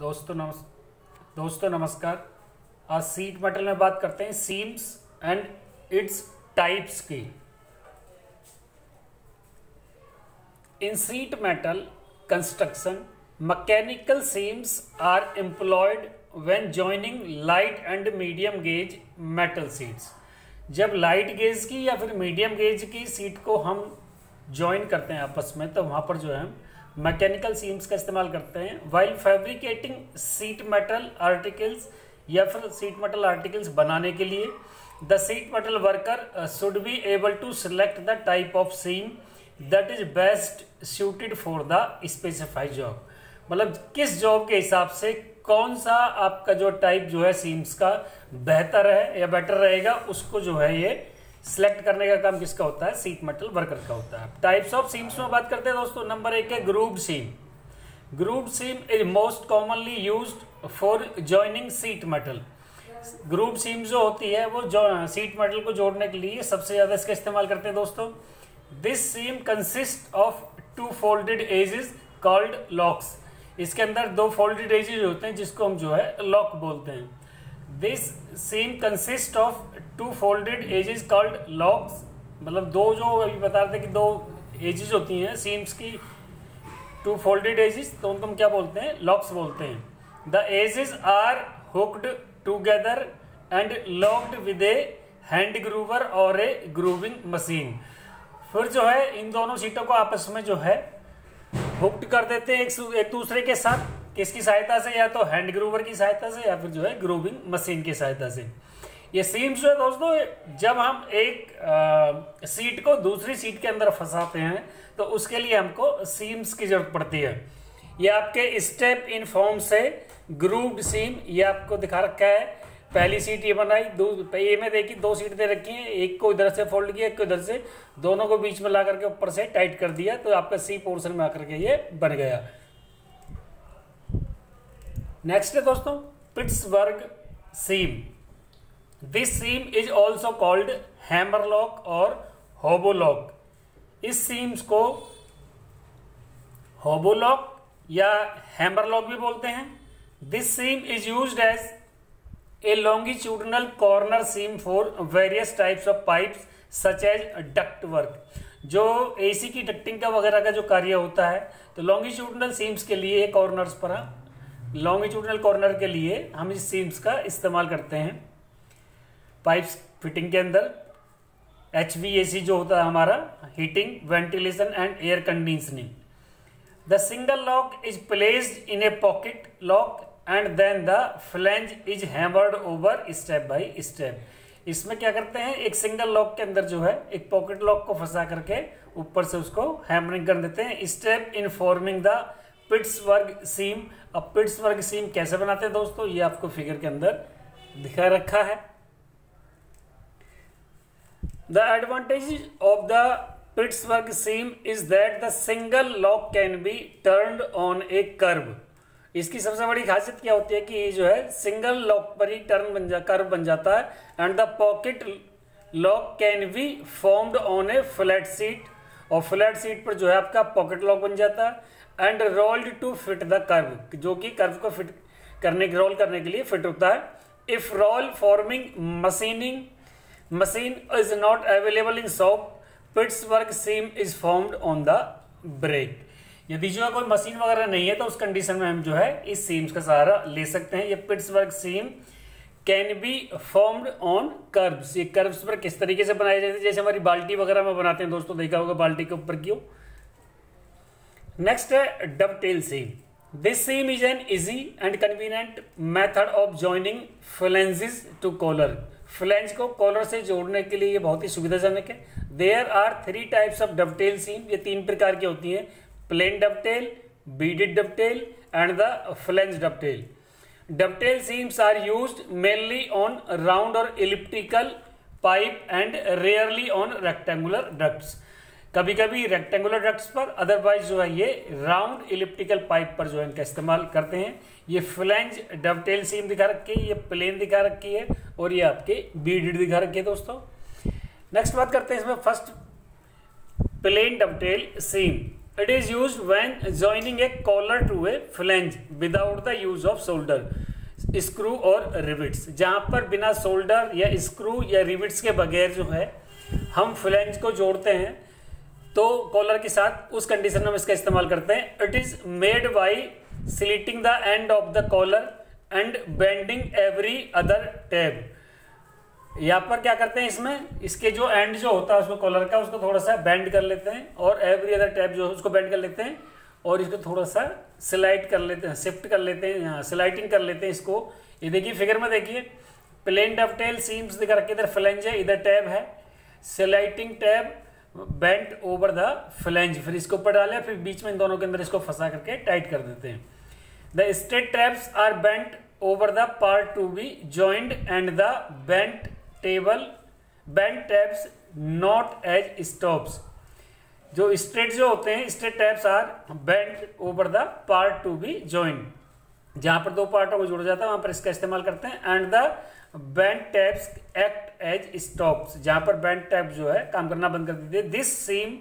दोस्तों नमस्कार। आज सीट मेटल में बात करते हैं सीम्स एंड इट्स टाइप्स की। In sheet metal construction mechanical seams are employed when joining light and medium gauge metal sheets. जब लाइट गेज की या फिर मीडियम गेज की सीट को हम ज्वाइन करते हैं आपस में, तो वहां पर जो है मैकेनिकल सीम्स का इस्तेमाल करते हैं। While fabricating sheet metal articles या फिर सीट मेटल आर्टिकल्स बनाने के लिए the sheet metal worker should be able to select the type of seam that is best suited for the specified job. मतलब किस जॉब के हिसाब से कौन सा आपका जो टाइप जो है सीम्स का बेहतर है या बेटर रहेगा, उसको जो है ये सिलेक्ट करने का काम किसका होता है? सीट मेटल वर्कर का होता है। टाइप्स ऑफ सीम्स में बात करते हैं दोस्तों। नंबर 1 है grooved seam. Grooved seam is most commonly used for joining sheet metal. Grooved seam जो होती है वो जो सीट मेटल को जोड़ने के लिए सबसे ज्यादा इसका इस्तेमाल करते हैं दोस्तों। This seam consist of 2 folded edges called locks. इसके अंदर 2 फोल्डेड एजेस होते हैं जिसको हम जो है लॉक बोलते हैं। This seam consist of 2 folded edges called locks. मतलब दो जो अभी बता रहे थे कि 2 एजेस होती हैं सीम्स की, 2 फोल्डेड एजेस, तो उनको हम क्या बोलते हैं? लॉक्स बोलते हैं। The edges are hooked together and locked with a hand groover और ए ग्रूविंग मशीन। फिर जो है इन दोनों सीटों को आपस में जो है हुक्ड कर देते हैं एक दूसरे के साथ। किसकी सहायता से? या तो हैंड ग्रूवर की सहायता से या फिर जो है ग्रूविंग मशीन की सहायता से। ये सीम्स जो है दोस्तों, जब हम एक सीट को दूसरी सीट के अंदर फंसाते हैं तो उसके लिए हमको सीम्स की जरूरत पड़ती है। ये आपके स्टेप इन फॉर्म से ग्रूव्ड सीम ये आपको दिखा रखा है। पहली सीट ये बनाई, ये में देखिए 2 सीट दे रखी हैं, एक को इधर से फोल्ड किया, एक को इधर से, दोनों को बीच में ला करके ऊपर से टाइट कर दिया, तो आपका सी पोर्शन में आकर के ये बन गया। नेक्स्ट है दोस्तों Pittsburgh seam. This seam is also called hammerlock और होबोलॉक। इस सीम्स को होबोलॉक या हैमरलॉक भी बोलते हैं। This seam is used as a longitudinal corner seam for various types of pipes such as duct work. जो एसी की डक्टिंग का वगैरह का जो कार्य होता है, तो लॉन्गिट्यूडनल सीम्स के लिए कॉर्नर्स पर लॉन्गिट्यूडनल कॉर्नर के लिए हम इस सीम्स का इस्तेमाल करते हैं पाइप्स फिटिंग के अंदर। HVAC जो होता है हमारा, heating, ventilation and air conditioning. The single lock is placed in a pocket lock and then the flange is hammered over step by step. इसमें क्या करते हैं, एक सिंगल लॉक के अंदर जो है एक पॉकेट लॉक को फंसा करके ऊपर से उसको हैमरिंग कर देते हैं। Step in forming the Pittsburgh seam. अब पिट्सबर्ग सीम कैसे बनाते हैं दोस्तों, ये आपको फिगर के अंदर दिखा रखा है। The advantage of the Pittsburgh seam is that the single lock can be turned on a curve. इसकी सबसे बड़ी खासियत क्या होती है कि ये जो है सिंगल लॉक पर ही कर्व बन जाता है। And the pocket lock can be formed on a flat sheet, और फ्लैट सीट पर जो है आपका पॉकेट लॉक बन जाता है। And rolled to fit the curve, जो कि कर्व को फिट करने रोल करने के लिए फिट होता है। If roll forming machine is not available in shop, Pittsburgh seam is formed on the brake. यदि जो है कोई मशीन वगैरह नहीं है तो उस कंडीशन में हम जो है इस सीम्स का सहारा ले सकते हैं। ये Pittsburgh seam can be formed on curves. ये कर्व्स पर किस तरीके से बनाए जाते हैं, जैसे हमारी बाल्टी वगैरह में बनाते हैं दोस्तों, देखा होगा बाल्टी के ऊपर क्यों। नेक्स्ट है dovetail seam. This seam is an easy and convenient method of joining flanges to collar. Flange को कॉलर से जोड़ने के लिए ये बहुत ही सुविधाजनक है। There are 3 types of dovetail seam. ये 3 प्रकार की होती हैं, plain dovetail, beaded dovetail and the flange dovetail. Dovetail seams are used mainly on round और elliptical pipe and rarely on rectangular ducts. कभी कभी रेक्टेंगुलर डक्ट्स पर, अदरवाइज जो है ये राउंड इलिप्टिकल पाइप पर जो है इनका इस्तेमाल करते हैं। ये फ्लैंज डबटेल सीम दिखा रखी है, ये प्लेन दिखा रखी है, और ये आपके बीडेड दिखा रखी है दोस्तों। नेक्स्ट बात करते हैं इसमें first plain dovetail seam. It is use when joining a collar to a flange without the use of shoulder, screw और रिविट्स। जहां पर बिना शोल्डर या स्क्रू या रिविट्स के बगैर जो है हम फ्लैंज को जोड़ते हैं तो कॉलर के साथ, उस कंडीशन में हम इसका इस्तेमाल करते हैं। It is made by slitting the end of the collar and bending every other tab. यहाँ पर क्या करते हैं, इसमें इसके जो एंड जो होता है उसको कॉलर का, उसको थोड़ा सा बेंड कर लेते हैं और एवरी अदर टैब जो है उसको बेंड कर लेते हैं और इसको थोड़ा सा स्लाइड कर लेते हैं, शिफ्ट कर लेते हैं, यहाँ स्लाइडिंग कर लेते हैं इसको। ये देखिए फिगर में देखिए, प्लेन डबटेल सीम्स दिखा रखे, इधर फ्लैंज है, इधर टैब है, sliding tab bent over the flange, फिर इसको ऊपर डाले, फिर बीच में इन दोनों के अंदर इसको फंसा करके टाइट कर देते हैं। The straight tabs are bent over the part to be joined and the bent tabs not as stops. जो स्ट्रेट जो होते हैं, straight tabs are bent over the part to be joined, जहां पर दो पार्टों को जोड़ा जाता है वहां पर इसका इस्तेमाल करते हैं। And the bent tabs act as stops, जहां पर बेंट टैब जो है काम करना बंद कर देते हैं। This seam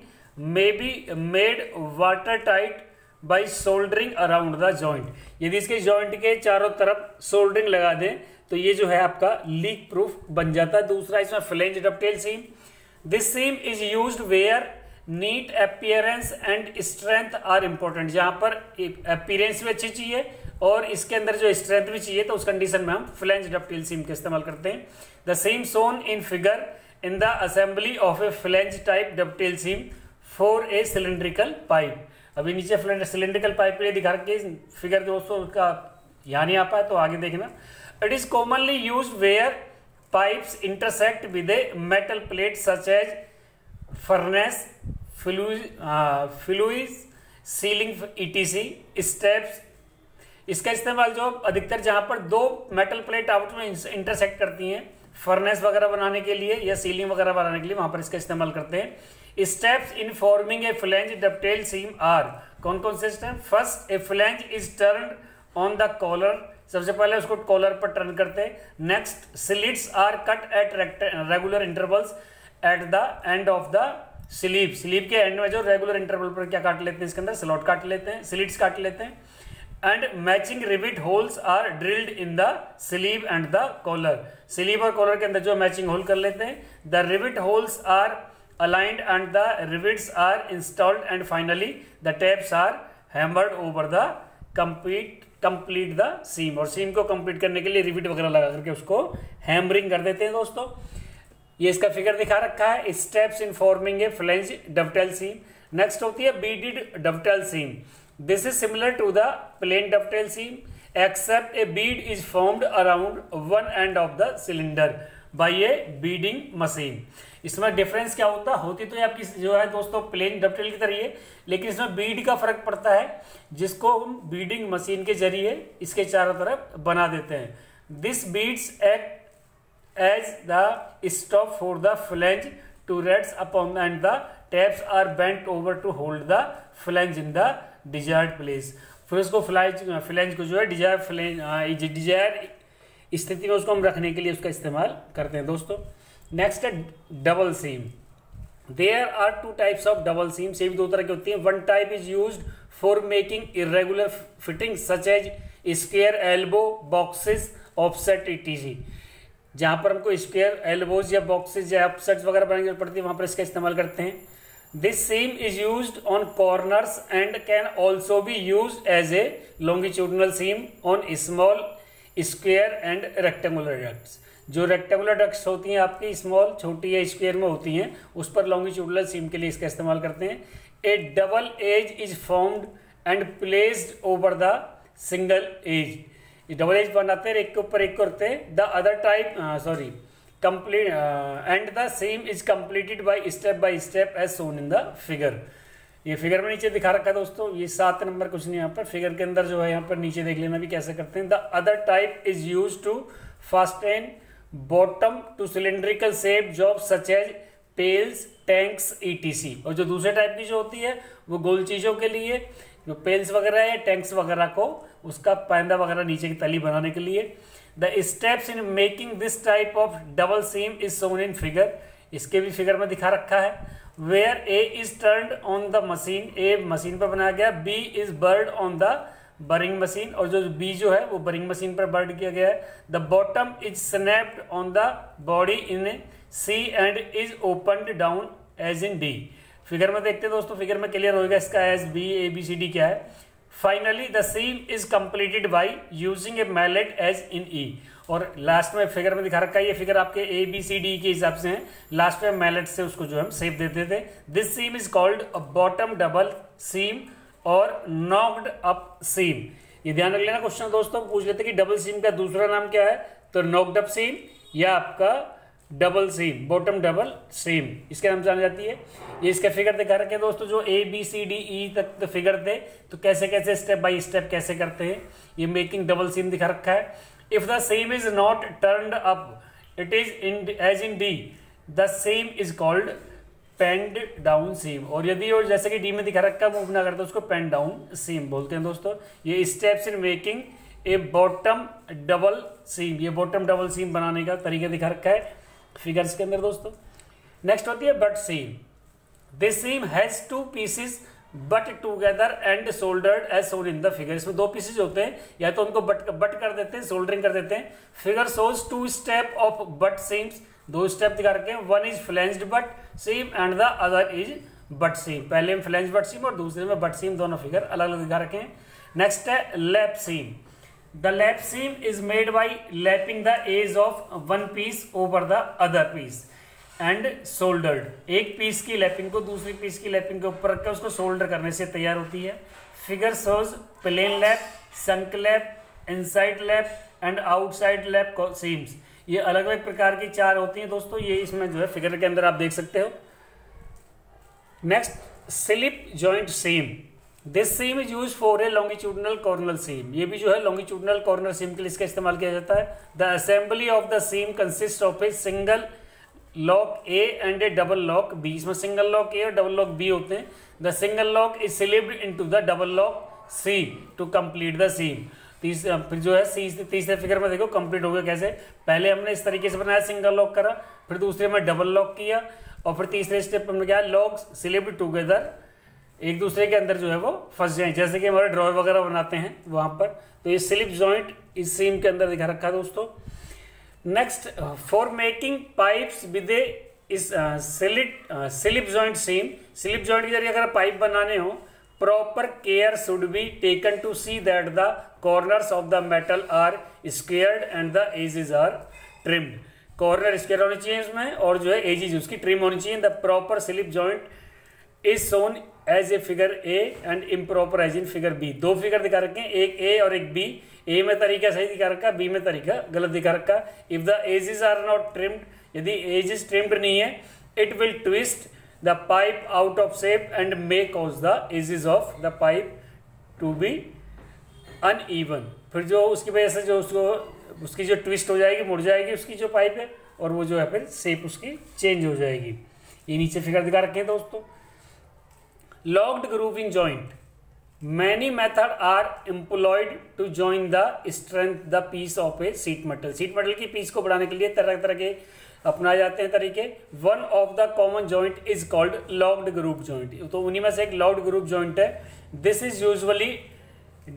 may be made water tight by soldering around the joint. यदि इसके जॉइंट के चारों तरफ सोल्डरिंग लगा दें तो ये जो है आपका लीक प्रूफ बन जाता है। दूसरा इसमें flange dovetail seam, this seam is used where neat appearance and strength are important. जहां पर अपीयरेंस भी अच्छी चाहिए और इसके अंदर जो स्ट्रेंथ भी चाहिए तो उस कंडीशन में हम फ्लैंज डबटेल सीम का इस्तेमाल करते हैं। The same shown in figure in the assembly of a flange type dovetail seam for a cylindrical pipe. अभी नीचे सिलेंड्रिकल पाइप के लिए दिखा रखे फिगर, दोस्तों उसका यहाँ नहीं आ पाया तो आगे देखना। It is commonly use where pipes intersect with a metal plate such as furnace, fluid ceiling etc steps. इसका इस्तेमाल जो अधिकतर जहां पर दो मेटल प्लेट आपस में इंटरसेक्ट करती हैं, फर्नेस वगैरह बनाने के लिए या सीलिंग वगैरह बनाने के लिए, वहां पर इसका इस्तेमाल करते हैं। Steps in forming a flange dovetail seam are, कौन कौन से step? First, a flange is turned on the collar, सबसे पहले उसको कॉलर पर टर्न करते हैं। Next, slits are cut at regular intervals at the end of the sleeve. Sleeve के एंड में जो रेगुलर इंटरवल पर क्या काट लेते हैं, इसके अंदर स्लॉट काट लेते हैं, स्लिट्स काट लेते हैं। And matching rivet holes are drilled in the sleeve and the collar. Sleeve और कॉलर के अंदर जो मैचिंग होल कर लेते हैं। The rivet holes are aligned and the rivets are installed and finally the tabs are hammered over the complete the seam। और सीम को complete करने के लिए रिविट वगैरह लगा करके उसको हैमरिंग कर देते हैं। दोस्तों ये इसका फिगर दिखा रखा है, steps in forming a flange dovetail seam. Next होती है beaded dovetail seam. This is similar to the plain dovetail seam except a bead is formed around one end of the cylinder by a beading machine. इसमें difference क्या होता है, होती तो ये आपकी जो है दोस्तों प्लेन डबटेल की तरह है, लेकिन इसमें बीड का फर्क पड़ता है, जिसको हम बीडिंग मशीन के जरिए इसके चारों तरफ बना देते हैं। This beads act as the stop for the flange to rest upon and the tabs are bent over to hold the flange in the desired place. फिर उसको फ्लैंज को जो है डिजायर स्थिति में उसको हम रखने के लिए उसका इस्तेमाल करते हैं। दोस्तों नेक्स्ट है double seam. There are two types of double seam. Seam दो तरह की होती है। One type is used for making irregular fitting such as square elbow, boxes, offset etc. जहां पर हमको स्क्वायर एल्बोज या बॉक्सेस या ऑफसेट्स वगैरह बनाने की जरूरत पड़ती है वहां पर इसका इस्तेमाल करते हैं। This seam is used on corners and can also be used as a longitudinal seam on small square and rectangular ducts. जो रेक्टेंगुलर डक्ट्स होती हैं आपकी स्मॉल, छोटी या स्क्वायर में होती हैं, उस पर लॉन्गिट्यूडनल सीम के लिए इसका इस्तेमाल करते हैं। A double edge is formed and placed over the single edge. Double edge बनाते हैं, एक के ऊपर एक करते हैं। The other type complete and the same is completed by step as shown in the figure. ये फिगर में नीचे दिखा रखा है दोस्तों, ये 7 नंबर कुछ नहीं, यहाँ पर फिगर के अंदर जो है यहाँ पर नीचे देख लेना भी कैसे करते हैं। The other type is use to fasten bottom to cylindrical shape job such as pails, tanks, ETC. और जो दूसरे टाइप की जो होती है वो गोल चीजों के लिए, जो पेल्स वगैरह है, टैंक्स वगैरह को उसका पैंदा वगैरह नीचे की तली बनाने के लिए। The steps in making this type of double seam is shown in figure. इसके भी फिगर में दिखा रखा है। Where A is turned on the machine, A machine पर बनाया गया, B is burred on the burring machine, और जो बी जो है वो बरिंग मशीन पर बर्ड किया गया है। The bottom is snapped on the body in C and is opened down as in D. Figure में देखते हैं दोस्तों, फिगर में क्लियर होगा इसका as B A B C D क्या है। Finally the seam is completed by using a mallet as in E, और लास्ट में फिगर में दिखा रखा है, ये फिगर आपके ए बी सी डी के हिसाब से है, लास्ट में मैलेट से उसको जो हम शेप देते थे। This seam is called a bottom double seam और नॉक्ड अप सीम। ये ध्यान रख लेना, क्वेश्चन दोस्तों पूछ लेते कि डबल सीम का दूसरा नाम क्या है, तो नॉक्ड अप सीम या आपका डबल सीम, बॉटम डबल सीम इसके नाम जानी जाती है। ये इसके फिगर दिखा रखे हैं दोस्तों, जो ए बी सी डी ई तक तो फिगर थे, तो कैसे कैसे स्टेप बाय स्टेप कैसे करते हैं। ये मेकिंग डबल सीम दिखा रखा है। If the seam is not turned up it is in as in D, the seam is called peened down seam, और यदि और जैसे कि डी में दिखा रखा है मूव ना करते उसको पेंड डाउन सीम बोलते हैं दोस्तों। ये steps in making a bottom double seam, ये बॉटम डबल सीम बनाने का तरीका दिखा रखा है फिगर्स के अंदर दोस्तों। नेक्स्ट होती है butt seam. This seam has two pieces butt together and soldered as सोल्ड इन द फिगर। इसमें दो पीसेज होते हैं, या तो उनको बट कर देते हैं, सोल्डरिंग कर देते हैं। Figure shows two step of butt seams, दो स्टेप दिखा रखे हैं, one is flanged butt seam and the other is butt seam. पहले में फ्लैंज बट सीम और दूसरे में बट सीम, दोनों फिगर अलग अलग दिखा रखे हैं। नेक्स्ट है lap seam. The lap seam is made by lapping the edge of one piece over the other piece and soldered. एक पीस की लैपिंग को दूसरी पीस की लैपिंग के ऊपर रखकर उसको सोल्डर करने से तैयार होती है। Figure shows plain lap, sunk lap, inside lap and outside lap seams. ये अलग अलग प्रकार की चार होती हैं दोस्तों, ये इसमें जो है फिगर के अंदर आप देख सकते हो। Next slip joint seam. This seam is use for a longitudinal corner seam. ये भी जो है लॉन्गिट्यूडनल कॉर्नर सीम के लिए इसका इस्तेमाल किया जाता है। The assembly of the seam consist of a single lock A and a double lock B. इसमें सिंगल लॉक ए और डबल लॉक बी होते हैं। The single lock is slipped into the double lock C to complete the seam. फिर जो है तीसरे figure में देखो कंप्लीट हो गया कैसे। पहले हमने इस तरीके से बनाया, सिंगल लॉक करा, फिर दूसरे में डबल लॉक किया, और फिर तीसरे स्टेप में क्या लॉक स्लिप्ड टुगेदर, एक दूसरे के अंदर जो है वो फंस जाए, जैसे कि हमारे ड्रॉर वगैरह बनाते हैं वहां पर। तो ये स्लिप जॉइंट इस सीम के अंदर दिखा रखा है दोस्तों। Next for making pipes with a slip joint seam. Slip joint के जरिए अगर पाइप बनाने हो, proper care should be taken to see that the corners of the metal are squared and the edges are trimmed. Corner square होने चाहिए इसमें, और जो है एजेस उसकी ट्रिम होनी चाहिए। The proper slip joint is shown as a figure A and improper as in figure B. दो फिगर दिखा रखे हैं, एक ए और एक बी। ए में तरीका सही दिखा रखा, बी में तरीका गलत दिखा रखा। If the edges are not trimmed, यदि एजेस ट्रिम्ड नहीं है, it will twist the pipe out of shape and may cause the edges of the pipe to be uneven. फिर जो उसकी वजह से जो उसकी जो ट्विस्ट हो जाएगी, मुड़ जाएगी उसकी जो पाइप है, और वो जो है फिर शेप उसकी चेंज हो जाएगी। ये नीचे फिगर दिखा रखे हैं दोस्तों। Locked grooving joint. Many method are employed to join the strength the piece of a sheet metal. Sheet metal की पीस को बढ़ाने के लिए तरह तरह के अपनाए जाते हैं तरीके। One of the common joint is called locked groove joint. तो उन्हीं में से एक लॉक्ड ग्रूव जॉइंट है। This is usually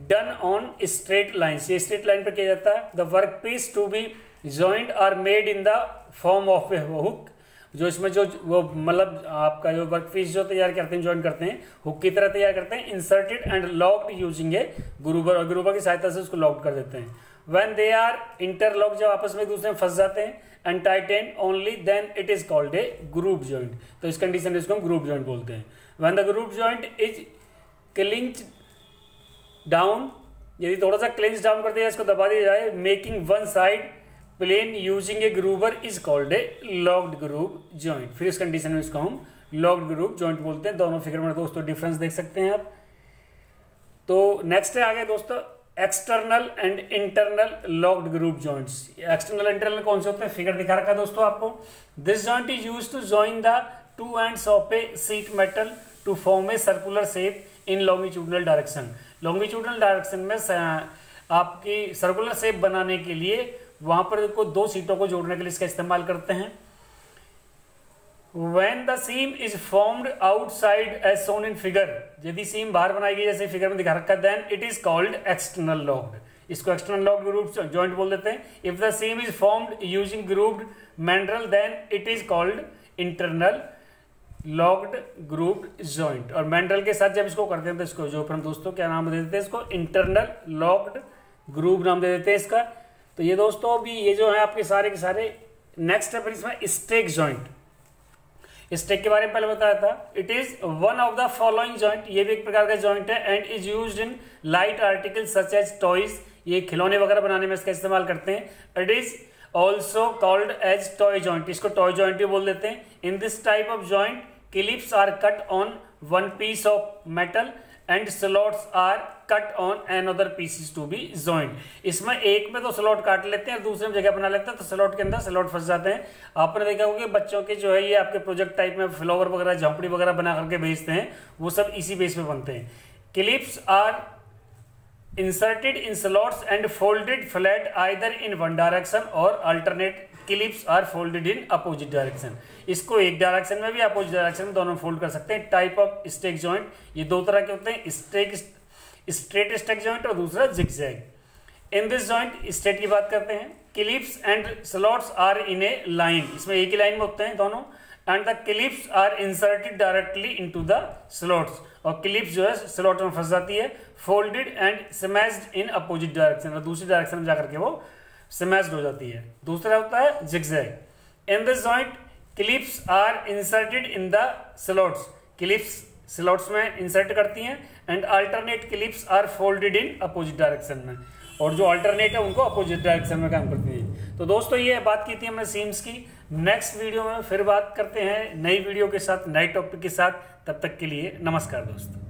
done on straight lines. ये स्ट्रेट लाइन पर किया जाता है। The work piece to be joint are made in the form of a hook. जो इसमें जो वो मतलब आपका जो वर्क पीस जो तैयार करते हैं, ज्वाइन करते हैं, हुक की तरह तैयार करते हैं। Inserted and locked using a groover, और ग्रूवर की सहायता से उसको लॉक कर देते हैं। व्हेन दे आर इंटरलॉक, जब आपस में एक दूसरे में फंस जाते हैं, and tighten only then it is called a groove joint. तो इस कंडीशन में इसको हम ग्रूव जॉइंट बोलते हैं। When the groove joint is clinch down, यदि थोड़ा सा क्लिंच डाउन कर दिया, इसको दबा दिया जाए, making one side plain using a groover is called a locked groove joint. फिर इस कंडीशन में इसको हम लॉक्ड ग्रूव जॉइंट बोलते हैं। दोनों फिगर में दोस्तों डिफरेंस देख सकते हैं आप। तो नेक्स्ट है आगे दोस्तों external and internal locked groove joints. External internal कौन से होते हैं, फिगर दिखा रखा है दोस्तों आपको। This joint is used to join the two ends of a sheet metal to form a circular shape in longitudinal direction. Longitudinal direction में आपकी सर्कुलर शेप बनाने के लिए वहां पर को दो सीटों को जोड़ने के लिए इसका इस्तेमाल करते हैं। When the seam is formed outside as shown in figure, यदि सीम बाहर बनाई गई जैसे फिगर में दिखा रखा है, then it is called external locked. इसको एक्सटर्नल लॉक्ड ग्रुप जॉइंट बोल देते हैं. If the seam is formed using grooved mandrel then it is called internal locked grooved joint. और मैंड्रल के साथ जब इसको करते हैं तो इसको जो हम दोस्तों क्या नाम दे देते हैं, इसको इंटरनल लॉक्ड ग्रुप नाम दे देते हैं इसका. तो ये दोस्तों अभी ये जो है आपके सारे के सारे नेक्स्ट स्टेप इसमें स्टेक जॉइंट. स्टेक के बारे में पहले बताया था. It is one of the following joint, ये भी एक प्रकार का जॉइंट है. And is used in light article such as toys, ये खिलौने वगैरह बनाने में इसका इस्तेमाल करते हैं. It is also called as toy joint, इसको टॉय जॉइंट भी बोल देते हैं. In this type of joint clips are cut on one piece of metal and slots are cut on another pieces to be joint. इसमें एक में तो slot काट लेते हैं और दूसरे में जगह बना लेते हैं, तो स्लॉट के अंदर स्लॉट फंस जाते हैं. आपने देखा होगा कि बच्चों के जो है ये आपके प्रोजेक्ट टाइप में फ्लावर वगैरह झोंपड़ी वगैरह बना करके भेजते हैं, वो सब इसी बेस पे बनते हैं. Clips are inserted in slots and folded flat either in one direction or alternate clips are folded in opposite direction. इसको एक डायरेक्शन में भी अपोजिट डायरेक्शन में दोनों फोल्ड कर सकते हैं. टाइप ऑफ स्टेक जॉइंट ये दो तरह के होते हैं, स्ट्रेट स्टेक जॉइंट और दूसरा zigzag. In this joint straight की बात करते हैं. Clips and slots are in a line, इसमें एक ही लाइन में होते हैं दोनों. And the clips are inserted directly into the slots, और क्लिप्स जो है स्लॉट में फंस जाती है. Folded and smashed in opposite direction, और दूसरी डायरेक्शन में जाकर के वो स्मैश्ड हो जाती है. दूसरा होता है zigzag. In this joint clips are inserted in the slots, clips slots में इंसर्ट करती हैं. And alternate clips are folded in opposite direction में, और जो अल्टरनेट है उनको अपोजिट डायरेक्शन में काम करती है. तो दोस्तों ये बात की थी हमने सीम्स की. नेक्स्ट वीडियो में फिर बात करते हैं नई वीडियो के साथ, नए टॉपिक के साथ. तब तक के लिए नमस्कार दोस्तों.